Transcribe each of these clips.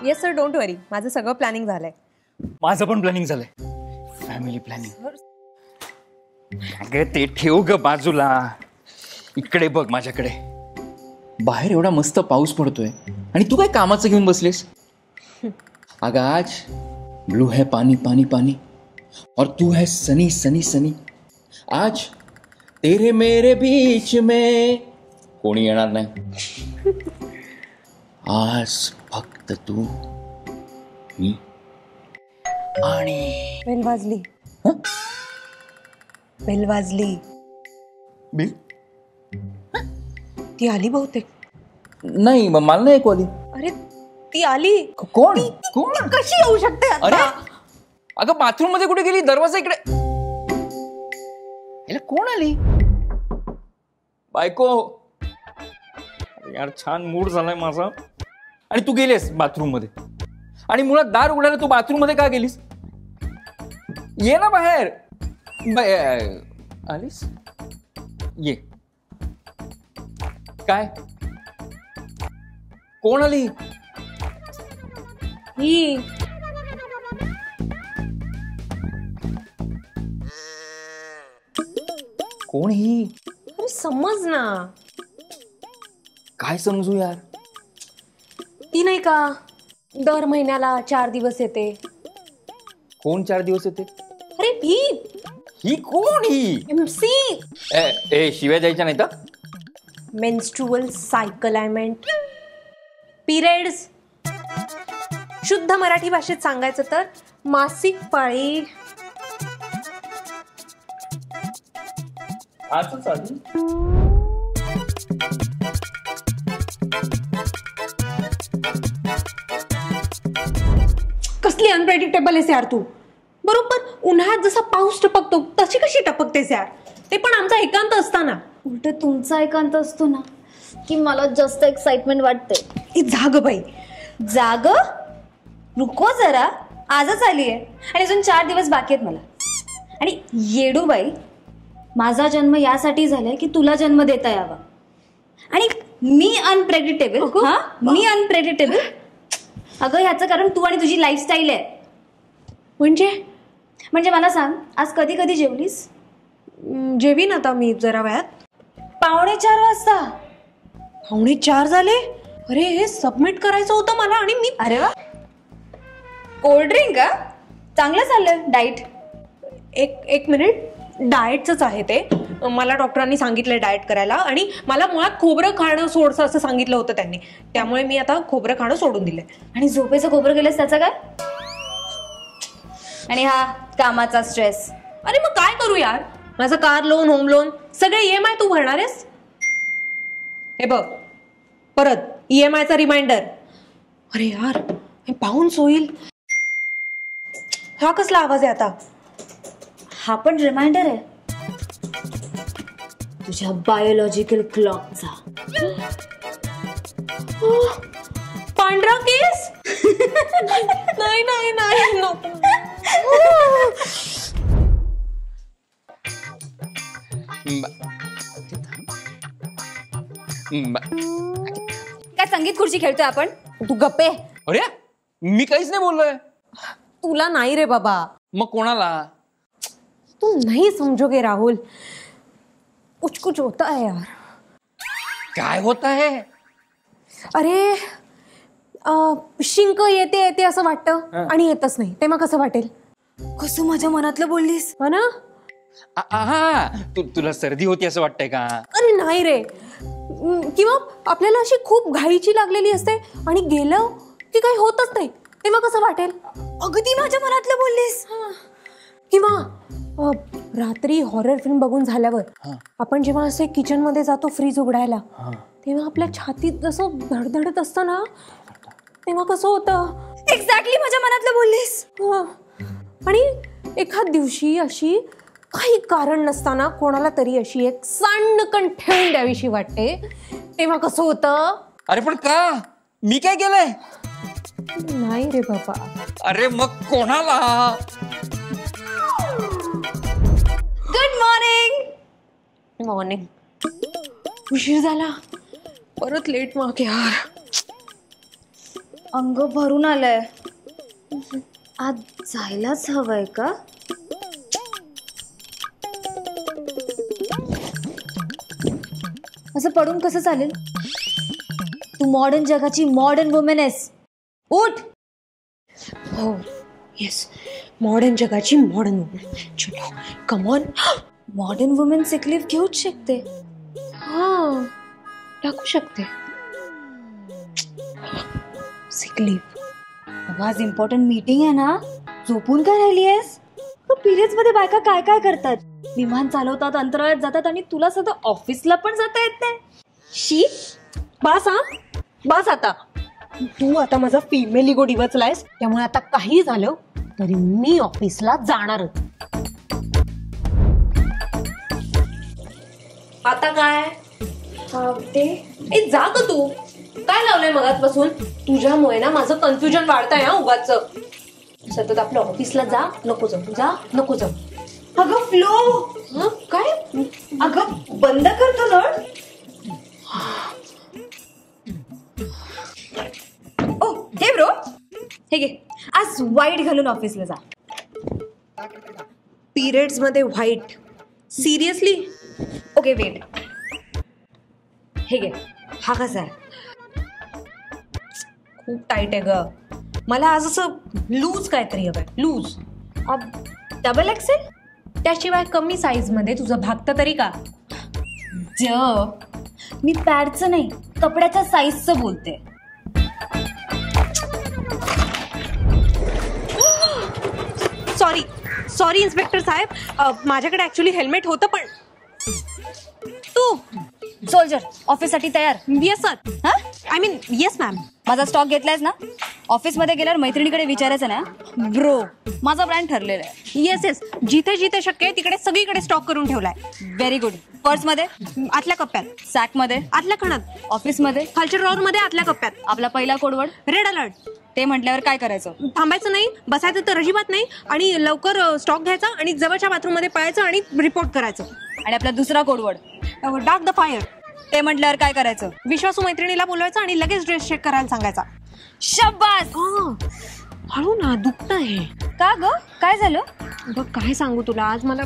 Yes sir, don't वरी, माझं सगळं planning झालंय. माझं पण प्लॅनिंग झालंय, फॅमिली प्लॅनिंग. अगं ते ठेव ग बाजूला, इकडे बघ माझ्याकडे. बाहेर एवढा मस्त पाऊस पडतोय आणि तू काय कामाचं घेऊन बसलीस. अगं आज ब्लू है पानी पानी पानी और तू है सनी सनी सनी. आज तेरे मेरे बीच में कोणी येणार नाही. आज फक्त तू मी आणि बेल वाजली. बेल वाजली. बिल ती आली बहुतेक. नाही मला नाही ऐकू आली. अरे ती आली. कोण कोण कशी येऊ शकते अरे आता? अगं बाथरूम मध्ये कुठे गेली. दरवाजा इकडे. याला कोण आली. बायको. यार छान मूड झालाय माझा. आणि तू गेलीस बाथरूम मध्ये. आणि मुळात दार उघडायला तू बाथरूम मध्ये का गेलीस. ये ना बाहेर. आलीस ये. काय कोण आली. ही कोण ही. अरे समज ना. काय समजू यार. ती नाही का दर महिन्याला 4 दिवस येते. कोण 4 दिवस येते. अरे भी ही कोण ही. MC. ए शिव्या द्यायच्या नाही तर. मेन्स्ट्रुअल सायकल आय मेंट. पिरियड्स. शुद्ध मराठी भाषेत सांगायचं तर मासिक पाळी. आजच आली. कसली अनप्रेडिक्टेबल आहेस यार तू. बरोबर उन्हाळ्यात जसा पाऊस टपकतो तशी कशी टपकतेस यार. ते पण आमचा एकांत असताना. उलट तुमचा एकांत असतो ना की मला जास्त एक्साइटमेंट वाटते. जाग बाई जाग. रुको जरा. आजच आली आहे आणि अजून 4 दिवस बाकी आहेत मला. आणि येडूबाई माझा जन्म यासाठी झालाय की तुला जन्म देता यावा. आणि मी अनप्रेडिक्टेबल. हा मी अनप्रेडिक्टेबल. अगं ह्याचं कारण तू आणि तुझी लाईफस्टाईल आहे. म्हणजे मला सांग आज कधी कधी जेवलीस. जेवीन आता मी जरा वेळात. 3:45 वाजता. 3:45 झाले. अरे हे सबमिट करायचं होतं मला. आणि मी अरे वा. कोल्ड ड्रिंक का. चांगलं चाललंय डाईट. एक मिनिट. डाएटच आहे ते. मला डॉक्टरांनी सांगितलंय डाएट करायला. आणि मला मुळात खोबरं खाणं सोडचं असं सांगितलं होतं त्यांनी. त्यामुळे मी आता खोबरं खाणं सोडून दिलंय. आणि झोपेचं खोबरं केलंस त्याचं काय. आणि हा कामाचा स्ट्रेस. अरे मग काय करू यार. माझं कार लोन होम लोन सगळे EMI तू भरणार आहेस. हे बघ परत EMI चा रिमाइंडर. अरे यार हे बाउन्स होईल. हा कसला आवाज आहे आता. हा पण रिमाइंडर आहे तुझ्या बायोलॉजिकल क्लॉकचा. पांढरा केस. नाही नाही नाही नको. काय संगीत खुर्ची खेळतोय आपण. तू गप्पे. अरे मी काहीच नाही बोललोय. तुला नाही रे बाबा. मग कोणाला. तू नहीं समझोगे राहुल. कुछ कुछ होता है यार. काय होत आहे. अरे शिंक येते येते असं वाटतं आणि येतच नाही. ते मग कसं वाटेल. कसं माझ्या मनातलं बोललीस. हो ना. हा तुला सर्दी होती असं वाटतंय का. अरे नाही रे. किंवा आपल्याला अशी खूप घाईची लागलेली असते आणि गेलं की काही होतच नाही. ते मग कसं वाटेल. अगदी माझ्या मनातलं बोललीस. किंवा रात्री हॉरर फिल्म बघून झाल्यावर आपण जेव्हा असे किचन मध्ये जातो फ्रीज उघडायला तेव्हा आपल्या छातीत जसं धडधडत असतं ना तेव्हा कसं होतं. एक्झॅक्टली माझ्या मनातलं बोललीस. आणि एखाद दिवशी अशी काही कारण नसताना कोणाला तरी अशी एक सांडकण ठेवून द्यावीशी वाटते. तेव्हा कसं होतं. अरे पण का मी काय केलंय. नाही रे बाबा. अरे मग कोणाला. Good morning. मॉर्निंग. उशीर झाला. परत लेट माग यार. अंग भरून आलंय. आज जायलाच हवंय का? असं पडून कसं चालेल? तू मॉडर्न जगाची मॉडर्न वुमेन आहेस. उठ. हो येस, मॉडर्न जगाची मॉडर्न वुमन. चलो come on. Modern women six leave घेऊच शकते. हा टाकू शकते सिक लीव्ह. आज इम्पॉर्टंट मीटिंग आहे ना, झोपून काय राहिली आहेस? पिरियड्स मध्ये बायका काय काय करतात? विमान चालवतात, अंतराळात जातात आणि तुला सध्या ऑफिसला पण जाता येत नाही. शी. बास हा, बास आता. तू आता माझा फिमेल इगो डिवचलायस, त्यामुळे आता काही झालं तरी मी ऑफिसला जाणारच. आता काय ए जा ग तू. काय लावलंय मगाचपासून? तुझ्यामुळे ना माझं कन्फ्युजन वाढतंय हा उगाच. सतत आपल्या ऑफिसला जा नको जाऊ, जा नको जाऊ. अगं फ्लो. काय? अगं बंद करतो नळ. ओ हे ब्रो, हे घे. आज वाईट घालून ऑफिसला जा. पिरियड्स मध्ये व्हाईट? सिरियसली? ओके वेट, हे घे. हा कसा आहे? खूप टाईट आहे ग. मला आज असं लूज काहीतरी हवंय, लूज. Double XL? त्याशिवाय कमी साईज मध्ये तुझं भागतं तरी का? मी पॅडचं नाही, कपड्याच्या साईजचं बोलते. सॉरी सॉरी इन्स्पेक्टर साहेब, माझ्याकडे ऍक्च्युली हेल्मेट होतं पण. तू सोल्जर ऑफिससाठी तयार? Yes sir. हा आय मीन येस मॅम. माझा स्टॉक घेतलायस ना? ऑफिसमध्ये गेल्यावर मैत्रिणीकडे विचारायचं ना, ब्रो माझा ब्रँड ठरलेला आहे. येस येस, जिथे जिथे शक्य आहे तिकडे सगळीकडे स्टॉक करून ठेवलाय. Very good. पर्समध्ये? आतल्या कप्प्यात. सॅकमध्ये? आतल्या खणात. ऑफिसमध्ये? खालच्या ड्रॉवर मध्ये आतल्या कप्प्यात. आपला पहिला कोडवर्ड? Red alert. ते म्हटल्यावर काय करायचं? थांबायचं नाही, बसायचं तर अजिबात नाही, आणि लवकर स्टॉक घ्यायचा आणि जवळच्या बाथरूम मध्ये पळायचं आणि रिपोर्ट करायचं. आणि आपला दुसरा कोडवर्ड? Dark the fire. ते म्हटल्यावर काय करायचं? विश्वासू मैत्रिणीला बोलवायचं आणि लगेच ड्रेस चेक करायला सांगायचा. शाबास. हळू ना, दुखत आहे. का ग, काय झालं? बघ काय सांगू तुला, आज मला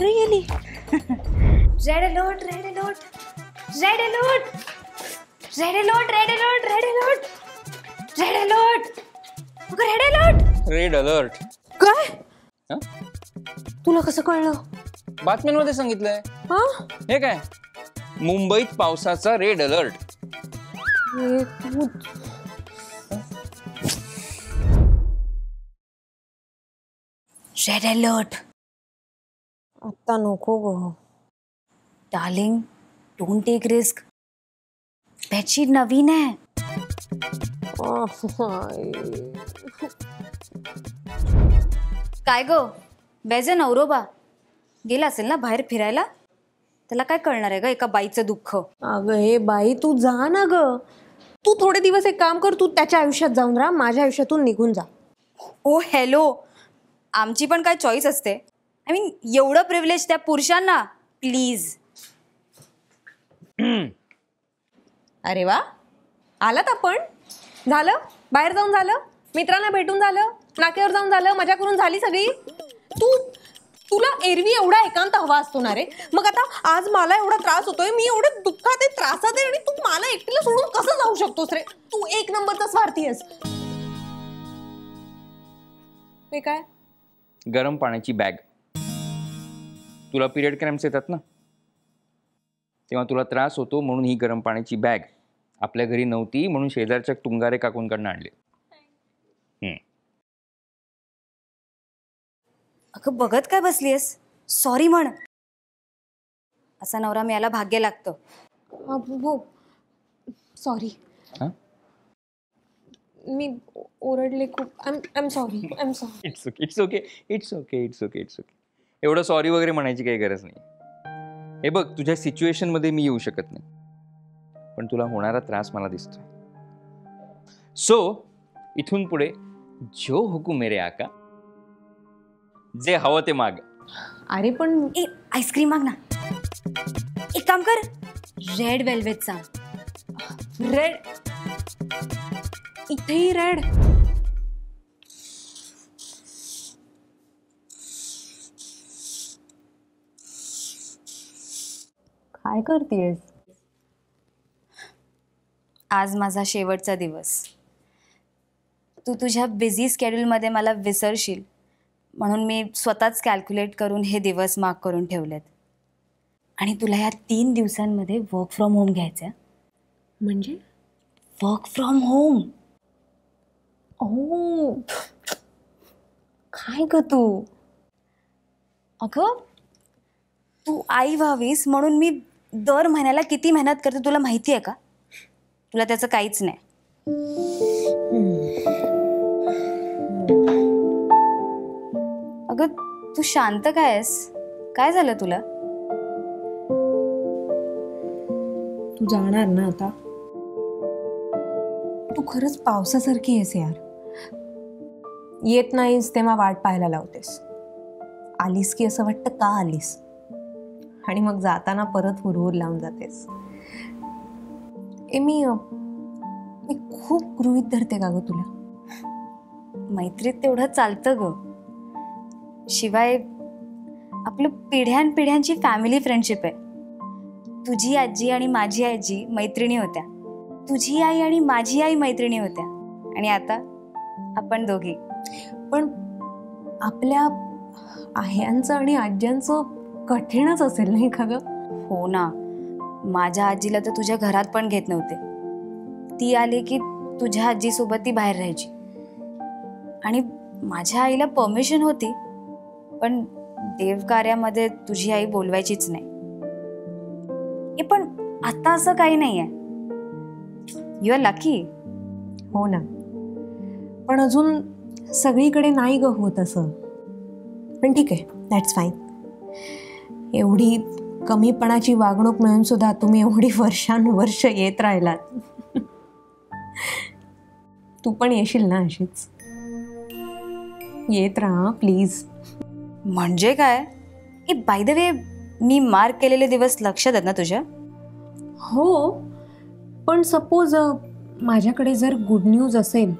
गेली. Red alert, red alert, red alert, red alert, red alert, red alert, red alert, red alert, red alert. काय? तुला कसं कळलं? बातम्यांमध्ये सांगितलंय. हे काय, मुंबईत पावसाचा रेड अलर्ट. Red alert. आता नको गो darling, don't take risk. Bedsheet नवीन आहे. काय गो, बेजे नवरोबा गेला असेल ना बाहेर फिरायला? त्याला काय कळणार आहे ग एका बाईचं दुःख? अगं हे बाई, तू जा ना ग. तू थोडे दिवस एक काम कर, तू त्याच्या आयुष्यात जाऊन राहा, माझ्या आयुष्यातून निघून जा. ओ हॅलो, आमची पण काय चॉईस असते? आय मीन एवढं प्रिव्हिलेज त्या पुरुषांना, प्लीज. अरे वा, आलात आपण. झालं बाहेर जाऊन, झालं मित्रांना भेटून, झालं नाक्यावर जाऊन, झालं मजा करून झाली सगळी. तुला एरवी एवढा एकांत हवा असतो ना रे. मग आता आज मला एवढा त्रास होतोय, मी एवढं दुःखात आहे, त्रासात आहे, आणि तू मला एकटीला सोडून कसं जाऊ शकतोस रे? तू एक नंबरचा स्वार्थी आहेस. हे काय? गरम पाण्याची बॅग. तुला पिरियड क्रॅम्प्स येतात ना, तेव्हा तुला त्रास होतो म्हणून ही गरम पाण्याची बॅग आपल्या घरी नव्हती म्हणून शेजारच्या तुंगारे काकूंकडनं आणली. अगं बघत काय बसलीयस? सॉरी म्हण. असा नवरा मिळायला भाग्य लागतं. हो सॉरी. मी ओरडले खूप. I am sorry. It's okay, it's okay, it's okay, it's okay, it's okay. एवढं सॉरी वगैरे म्हणायची काही गरज नाही. हे बघ, तुझ्या सिच्युएशनमध्ये मी येऊ शकत नाही, पण तुला होणारा त्रास मला दिसतोय. सो इथून पुढे जो हुकूम मेरे आका, जे हवं ते माग. अरे पण आईस्क्रीम माग ना. एक काम कर, रेड वेल्वेट सांग. रेड इथेही रेड. काय करतेस? आज माझा शेवटचा दिवस. तू तुझ्या बिझी स्केड्यूलमध्ये मला विसरशील म्हणून मी स्वतःच कॅल्क्युलेट करून हे दिवस मार्क करून ठेवलेत. आणि तुला या 3 दिवसांमध्ये वर्क फ्रॉम होम घ्यायचं आहे. म्हणजे? Work from home. ओ, काय ग तू? अगं तू आई व्हावीस म्हणून मी दर महिन्याला किती मेहनत करते तुला माहिती आहे का? तुला त्याचं काहीच नाही. अगं तू शांत काय आहेस? काय झालं तुला? तू जाणार ना आता? तू खरंच पावसासारखी आहेस यार. येत नाहीस तेव्हा वाट पाहायला लावतेस. आलीस की असं वाटतं का आलीस, आणि मग जाताना परत हुरहुर लावून जातेस. मी खूप गृहीत धरते का ग तुला? मैत्रीत तेवढं चालतं ग. शिवाय आपलं पिढ्यानपिढ्यांची फॅमिली फ्रेंडशिप आहे. तुझी आजी आणि माझी आजी मैत्रिणी होत्या. तुझी आई आणि माझी आई मैत्रिणी होत्या. आणि आता आपण दोघी. पण आपल्या आयांचं आणि आज्यांचं कठीणच असेल नाही का ग? हो ना. माझ्या आजीला तर तुझ्या घरात पण घेत नव्हते. ती आली की तुझ्या आजीसोबत ती बाहेर राहायची. आणि माझ्या आईला परमिशन होती, पण देवकार्यामध्ये तुझी आई बोलवायचीच नाही. पण आता असं काही नाही आहे. You are lucky. हो ना, पण अजून सगळीकडे नाही ग होत असं. पण ठीक आहे, दॅट्स फाईन. एवढी कमीपणाची वागणूक मिळून सुद्धा तुम्ही एवढी वर्षानुवर्ष येत राहिलात. तू पण येशील ना अशीच? येत राहा प्लीज. म्हणजे काय? By the way, me mark केलेले दिवस लक्षात आहेत ना तुझ्या? हो, पण सपोज माझ्याकडे जर गुड न्यूज असेल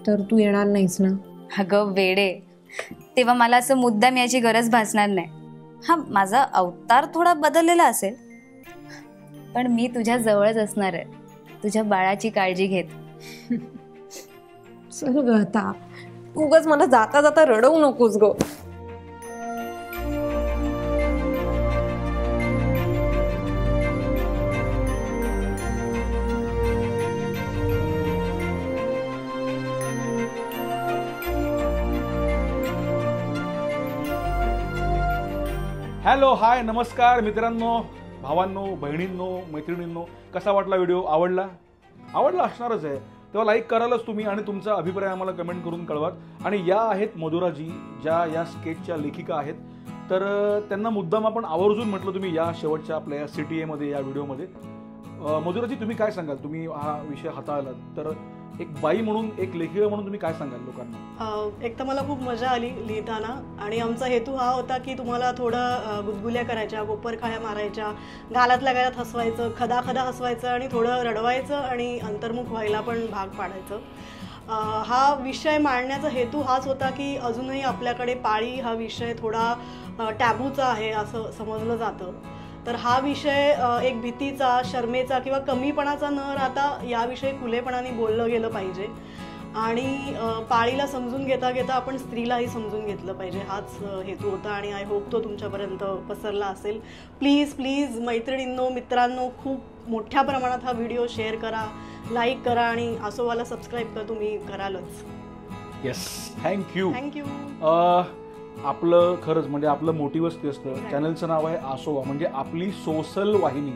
तर तू येणार नाहीस ना? अगं वेडे, तेव्हा मला असं मुद्दाम याची गरज भासणार नाही. हा, माझा अवतार थोडा बदललेला असेल, पण मी तुझ्या जवळच असणार आहे. तुझ्या बाळाची काळजी घेत. चल ग आता, उगाच मला जाता जाता रडवू नकोस ग. हॅलो, हाय, नमस्कार मित्रांनो, भावांनो, बहिणींनो, मैत्रिणींनो. कसा वाटला व्हिडिओ? आवडला असणारच आहे. तेव्हा लाईक करालच तुम्ही आणि तुमचा अभिप्राय आम्हाला कमेंट करून कळवा. आणि या आहेत मधुराजी, ज्या या स्केचच्या लेखिका आहेत. तर त्यांना मुद्दाम आपण आवर्जून म्हटलं तुम्ही या शेवटच्या आपल्या या CTA या व्हिडिओमध्ये. मधुराजी, तुम्ही काय सांगाल? तुम्ही हा विषय हाताळलात तर एक बाई म्हणून, एक लेखिका म्हणून तुम्ही काय सांगाल लोकांना? एक तर मला खूप मजा आली लिहिताना. आणि आमचा हेतू हा होता की तुम्हाला थोडं गुदगुल्या करायच्या, गोपरखाळ्या मारायच्या, गालातल्या गालात हसवायचं, खदा हसवायचं आणि थोडं रडवायचं आणि अंतर्मुख व्हायला पण भाग पाडायचं. हा विषय मांडण्याचा हेतू हाच होता की अजूनही आपल्याकडे पाळी हा विषय थोडा टॅबूचा आहे असं समजलं जातं. तर हा विषय एक भीतीचा, शर्मेचा किंवा कमीपणाचा न राहता याविषयी खुलेपणाने बोललं गेलं पाहिजे. आणि पाळीला समजून घेता घेता आपण स्त्रीलाही समजून घेतलं पाहिजे, हाच हेतू होता. आणि आय होप तो तुमच्यापर्यंत पसरला असेल. प्लीज मैत्रिणींनो, मित्रांनो, खूप मोठ्या प्रमाणात हा व्हिडिओ शेअर करा, लाईक करा आणि आसोवाला सबस्क्राईब तर तुम्ही करालच. Yes, thank you. आपलं खरंच म्हणजे आपलं मोटिव्हच ते असतं. चॅनलचं नाव आहे आसोवा, म्हणजे आपली सोशल वाहिनी.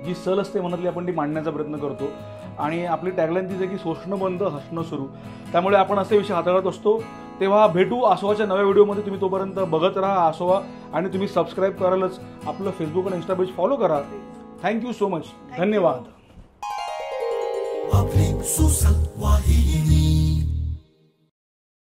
जी सल असते मनातली आपण ती मांडण्याचा प्रयत्न करतो. आणि आपली टॅगलाईन तीच आहे की सोसणं बंद, हसणं सुरू. त्यामुळे आपण असे विषय हाताळत असतो. तेव्हा भेटू आसोवाच्या नव्या व्हिडिओमध्ये. तुम्ही तोपर्यंत बघत राहा आसोवा आणि तुम्ही सबस्क्राईब करालच. आपलं फेसबुक आणि इंस्टा पेज फॉलो करा. Thank you so much. धन्यवाद.